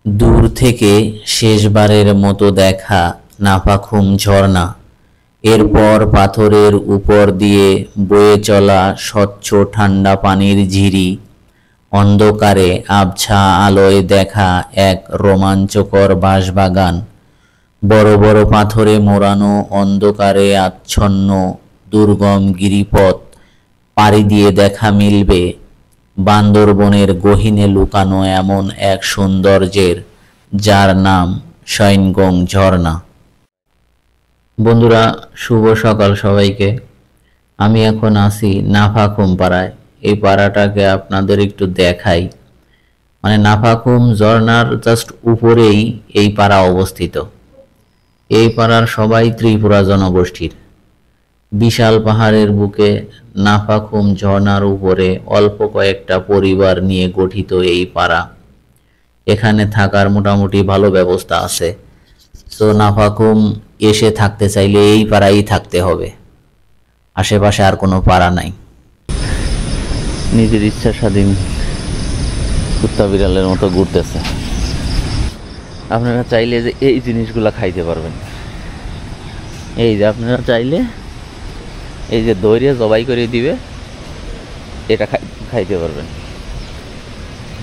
দূর থেকে শেষবারের মতো দেখা নাফাখুম ঝর্ণা। এরপর পাথরের উপর দিয়ে বয়ে চলা স্বচ্ছ ঠান্ডা পানির ঝিরি, অন্ধকারে আবছা আলোয় দেখা এক রোমাঞ্চকর বাঁশবাগান, বড় বড় পাথরে মোড়ানো অন্ধকারে আচ্ছন্ন দুর্গম গিরিপথ পাড়ি দিয়ে দেখা মিলবে বান্দরবনের গহীনে লুকানো এমন এক সৌন্দর্যের, যার নাম সৈনগং ঝর্ণা। বন্ধুরা, শুভ সকাল সবাইকে। আমি এখন আছি নাফাখুম পাড়ায়। এই পাড়াটাকে আপনাদের একটু দেখাই। মানে নাফাখুম ঝর্ণার জাস্ট উপরেই এই পাড়া অবস্থিত। এই পাড়ার সবাই ত্রিপুরা জনগোষ্ঠীর। বিশাল পাহাড়ের বুকে নাফাখুম ঝর্ণার উপরে অল্প কয়েকটা পরিবার নিয়ে গঠিত এই পাড়া। এখানে থাকার মোটামুটি ভালো ব্যবস্থা আছে। তো নাফাখুম এসে থাকতে চাইলে এই পাড়াই থাকতে হবে, আশেপাশে আর কোনো পাড়া নাই। নিজের ইচ্ছা স্বাধীন কুত্তা বিড়ালের মতো ঘুরতেছে। আপনারা চাইলে যে এই জিনিসগুলা খাইতে পারবেন। এই যে আপনারা চাইলে এই যে দইরে জবাই করে দিবে, এটা খাইতে পারবেন।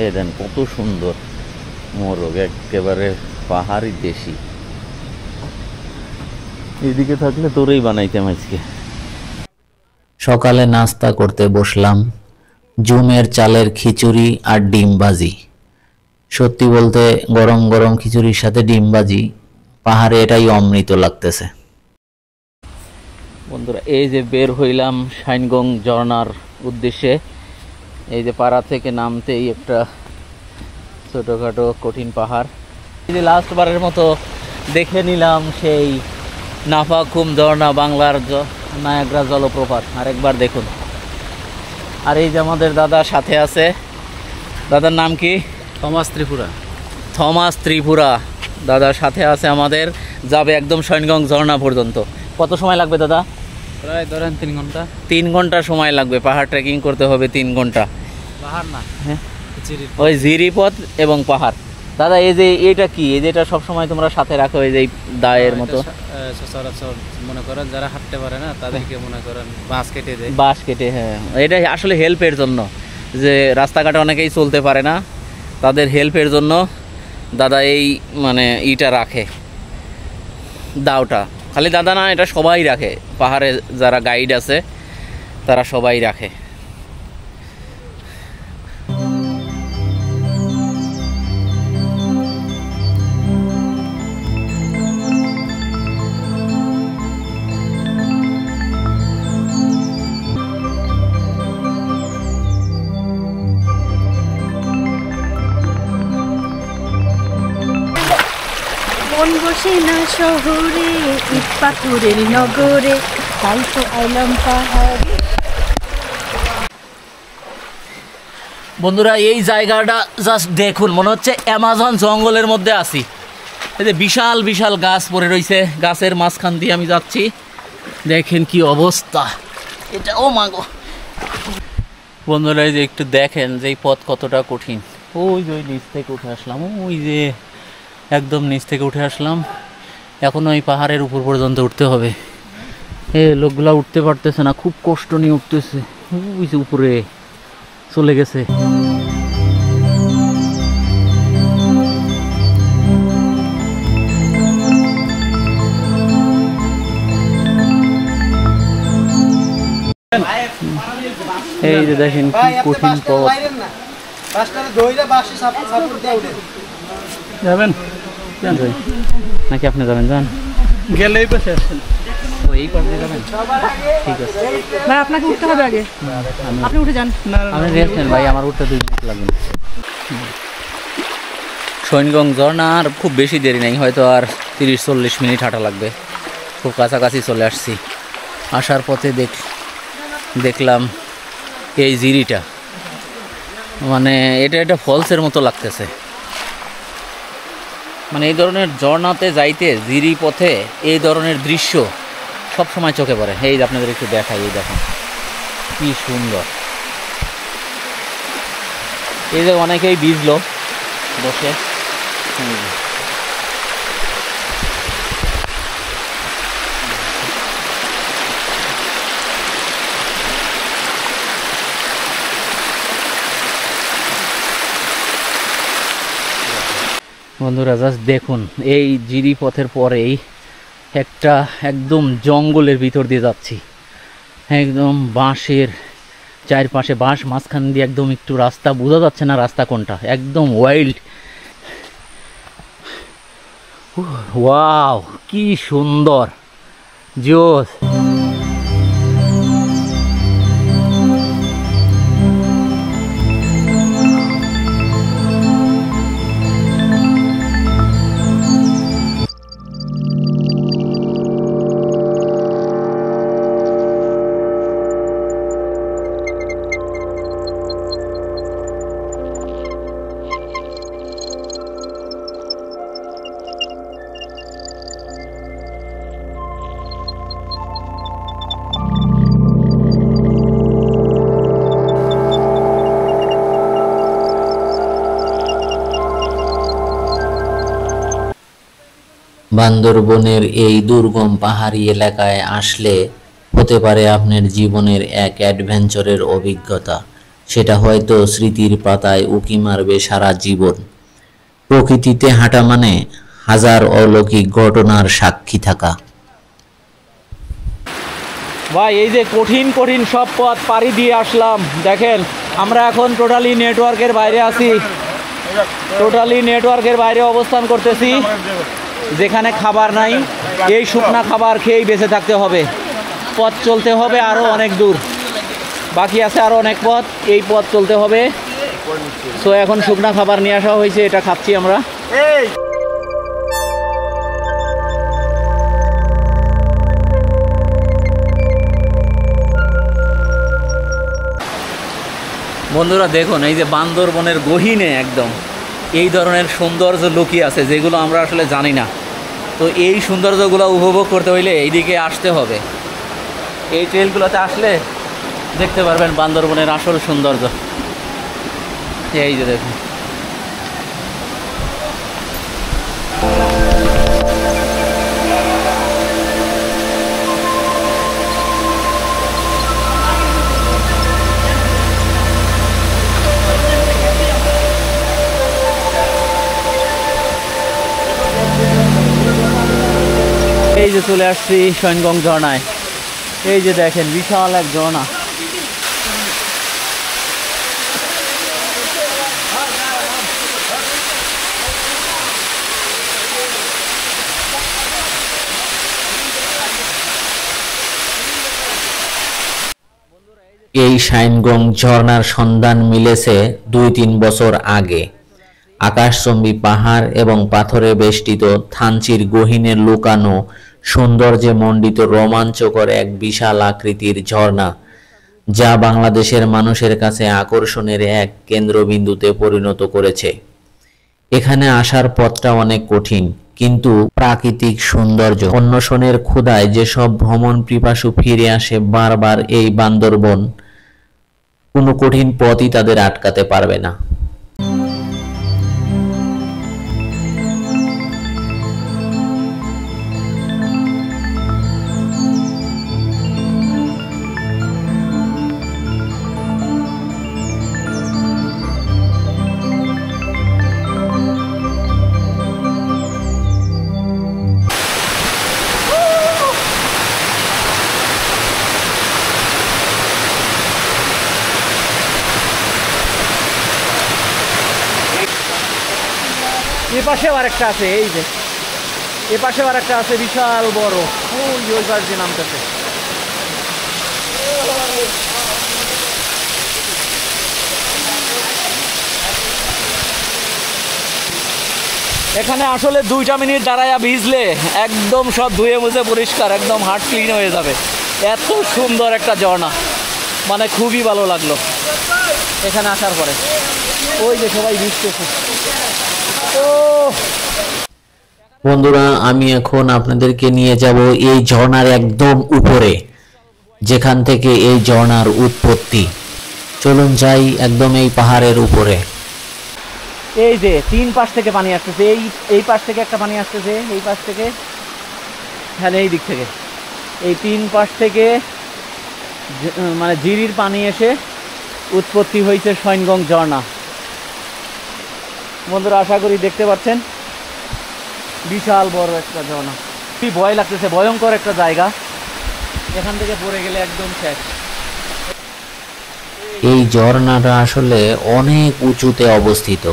এই দেন কত সুন্দর মোরগ, একেবারে পাহাড়ি দেশি। এদিকে থাকলে তোরেই বানাইতাম আজকে। সকালে নাস্তা করতে বসলাম, জুমের চালের খিচুড়ি আর ডিম ভাজি। সত্যি বলতে গরম গরম খিচুড়ির সাথে ডিম ভাজি পাহাড়ে এটাই অমৃত লাগতেছে। বন্ধুরা, এই যে বের হইলাম সৈনগং ঝর্ণার উদ্দেশ্যে। এই যে পাড়া থেকে নামতেই একটা ছোটোখাটো কঠিন পাহাড়। এই যে লাস্টবারের মতো দেখে নিলাম সেই নাফাখুম ঝর্ণা, বাংলার নায়াগ্রা জলপ্রপাত। আরেকবার দেখুন। আর এই যে আমাদের দাদা সাথে আছে। দাদার নাম কি? থমাস ত্রিপুরা। থমাস ত্রিপুরা দাদার সাথে আছে আমাদের। যাবে একদম সৈনগং ঝর্ণা পর্যন্ত। কত সময় লাগবে দাদা? প্রায় ধরেন 3 ঘন্টা। 3 ঘন্টা সময় লাগবে। পাহাড় ট্রেকিং করতে হবে 3 ঘন্টা। পাহাড় না, হ্যাঁ, ওই জিরিপথ এবং পাহাড়। দাদা, এই যে এটা কি? এই যে এটা সবসময় তোমরা সাথে রাখো, এই যে দায়ের মতো। সচরাচর মনে করেন যারা হাঁটতে পারে না তাদেরকে মনে করেন বাঁশ কেটে দেয়। বাঁশ কেটে, হ্যাঁ। এটা আসলে হেল্পের জন্য, যে রাস্তাঘাটে অনেকেই চলতে পারে না, তাদের হেল্পের জন্য দাদা এই মানে ইটা রাখে, দাওটা। খালি দাদা না, এটা সবাই রাখে। পাহাড়ে যারা গাইড আছে তারা সবাই রাখে। মন বসে না শহরে, ইট পাথরের নগরে, তাই তো আইলাম পাহাড়ে। বন্ধুরা, এই জায়গাটা জাস্ট দেখুন, মনে হচ্ছে অ্যামাজন জঙ্গলের মধ্যে আছি। এই যে বিশাল বিশাল গাছ পড়ে রয়েছে, গাছের মাঝখান দিয়ে আমি যাচ্ছি। দেখেন কি অবস্থা এটা। ও মাগো বন্ধুরা, এই যে একটু দেখেন যে এই পথ কতটা কঠিন। ওই যে নিচ থেকে উঠে আসলাম, ওই যে একদম নিচ থেকে উঠে আসলাম। এখনো এই পাহাড়ের উপর পর্যন্ত উঠতে হবে। লোকগুলা উঠতে পারতেছে না, খুব কষ্ট নিয়ে উঠতেছে। ওই যে উপরে চলে গেছে। এই যে দেখেন কি কঠিন পথ। যাবেন নাকি আপনি যাবেন? যান, গেলে এই পাশে আসেন। এই পাশ দিয়ে যাবেন? ঠিক আছে ভাই, আপনাকে উঠতে হবে আগে। আপনি উঠে যান। আপনি রেস্ট নেন ভাই, আমার উঠতে 2 মিনিট লাগবে। সৈনগং ঝর্ণা আর খুব বেশি দেরি নেই, হয়তো আর 30-40 মিনিট হাঁটা লাগবে। খুব কাছাকাছি চলে আসছি। আসার পথে দেখলাম এই জিরিটা, মানে এটা ফলসের মতো লাগতেছে। মানে এই ধরনের ঝর্ণাতে যাইতে জিরি পথে এই ধরনের দৃশ্য সব সময় চোখে পড়ে। এই আপনাদের একটু দেখাই, এই দেখুন কি সুন্দর। এই যে অনেকেই ভিজলো বসে, বন্ধুরা জাস্ট দেখুন, এই জিরি পথের পরেই একটা একদম জঙ্গলের ভিতর দিয়ে যাচ্ছি। একদম বাঁশের চারপাশে বাঁশ, মাঝখান দিয়ে একদম একটু রাস্তা বোঝা যাচ্ছে না রাস্তা কোনটা, একদম ওয়াইল্ড। ওয়াও, কি সুন্দর জোস। বান্দরবনের এই দুর্গম পাহাড়ি এলাকায় আসলে হতে পারে আপনার জীবনের এক অ্যাডভেঞ্চারের অভিজ্ঞতা। সেটা হয়তো স্মৃতির পাতায় উকি মারবে সারা জীবন। প্রকৃতিতে হাঁটা মানে হাজার অলৌকিক ঘটনার সাক্ষী থাকা। ভাই, এই যে কঠিন কঠিন সব পথ পাড়ি দিয়ে আসলাম, দেখেন আমরা এখন টোটালি নেটওয়ার্কের বাইরে আছি, টোটালি নেটওয়ার্কের বাইরে অবস্থান করতেছি, যেখানে খাবার নাই। এই শুকনা খাবার খেয়েই বেঁচে থাকতে হবে। পথ চলতে হবে আরও অনেক দূর, বাকি আছে আরও অনেক পথ, এই পথ চলতে হবে। সো এখন শুকনা খাবার নিয়ে আসা হয়েছে, এটা খাচ্ছি আমরা। বন্ধুরা দেখুন, এই যে বান্দরবনের গহীনে একদম এই ধরনের সৌন্দর্য লুকিয়ে আছে, যেগুলো আমরা আসলে জানি না। তো এই সৌন্দর্যগুলো উপভোগ করতে হইলে এইদিকে আসতে হবে। এই ট্রেলগুলোতে আসলে দেখতে পারবেন বান্দরবনের আসল সৌন্দর্য। এই যে দেখুন, এই যে চলে আসছি সৈনগং ঝর্ণায়। এই যে দেখেন বিশাল এক ঝর্ণা। এই সাইনগং ঝর্ণার সন্ধান মিলেছে 2-3 বছর আগে। আকাশচম্বী পাহাড় এবং পাথরে বেষ্টিত থানচির গহীনে লুকানো সৌন্দর্যে মণ্ডিত রোমাঞ্চকর এক বিশাল আকৃতির ঝর্ণা, যা বাংলাদেশের মানুষের কাছে আকর্ষণের এক কেন্দ্রবিন্দুতে পরিণত করেছে। এখানে আসার পথটা অনেক কঠিন, কিন্তু প্রাকৃতিক সৌন্দর্য অন্বেষণের ক্ষুধায় যেসব ভ্রমণ পিপাসু ফিরে আসে বারবার এই বান্দরবন, কোনো কঠিন পথই তাদের আটকাতে পারবে না। এপাশেও আরেকটা আছে, এই যে এপাশেও আরেকটা আছে বিশাল বড়, ওই পাশ দিয়ে নামতেছে। এখানে আসলে 2টা মিনিট দাঁড়ায়া ভিজলে একদম সব ধুয়ে মুছে পরিষ্কার, একদম হার্ট ক্লিন হয়ে যাবে। এত সুন্দর একটা ঝর্ণা, মানে খুবই ভালো লাগলো এখানে আসার পরে। ওই যে সবাই ভিজতেছে। বন্ধুরা, আমি এখন আপনাদেরকে নিয়ে যাব এই ঝর্ণার একদম উপরে, যেখান থেকে এই ঝর্ণার উৎপত্তি। চলুন যাই একদম এই পাহাড়ের উপরে। এই যে 3 পাশ থেকে পানি আসতেছে, এই পাশ থেকে একটা পানি আসতেছে, এই পাশ থেকে, হ্যাঁ এই দিক থেকে, এই 3 পাশ থেকে মানে জিরির পানি এসে উৎপত্তি হয়েছে শয়নগঞ্জ ঝর্ণা। বন্ধুরা আশা করি দেখতে পাচ্ছেন, বিশাল বড় একটা ঝর্ণা। কি ভয় লাগতেছে, ভয়ঙ্কর একটা জায়গা, এখান থেকে পড়ে গেলে একদম শেষ। এই ঝর্ণাটা আসলে অনেক উঁচুতে অবস্থিত।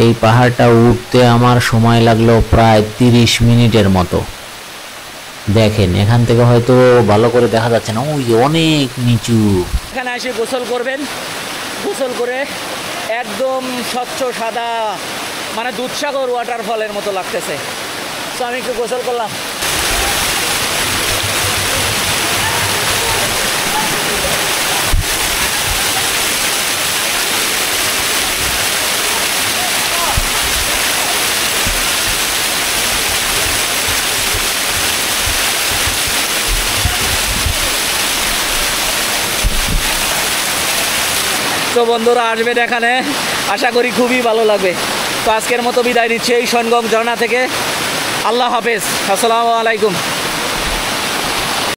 এই পাহাড়টা উঠতে আমার সময় লাগলো প্রায় 30 মিনিটের মতো। দেখেন এখান থেকে হয়তো ভালো করে দেখা যাচ্ছে না, ওই যে অনেক নিচু। এখানে এসে গোসল করবেন, গোসল করে একদম স্বচ্ছ সাদা, মানে দুধসাগর ওয়াটারফলের মতো লাগতেছে। তো আমি একটু গোসল করলাম। তো বন্ধুরা আসবেন এখানে, আশা করি খুবই ভালো লাগবে। তো আজকের মতো বিদায় নিচ্ছি এই শয়নগঞ্জ ঝর্ণা থেকে। আল্লাহ হাফেজ, আসসালামু আলাইকুম।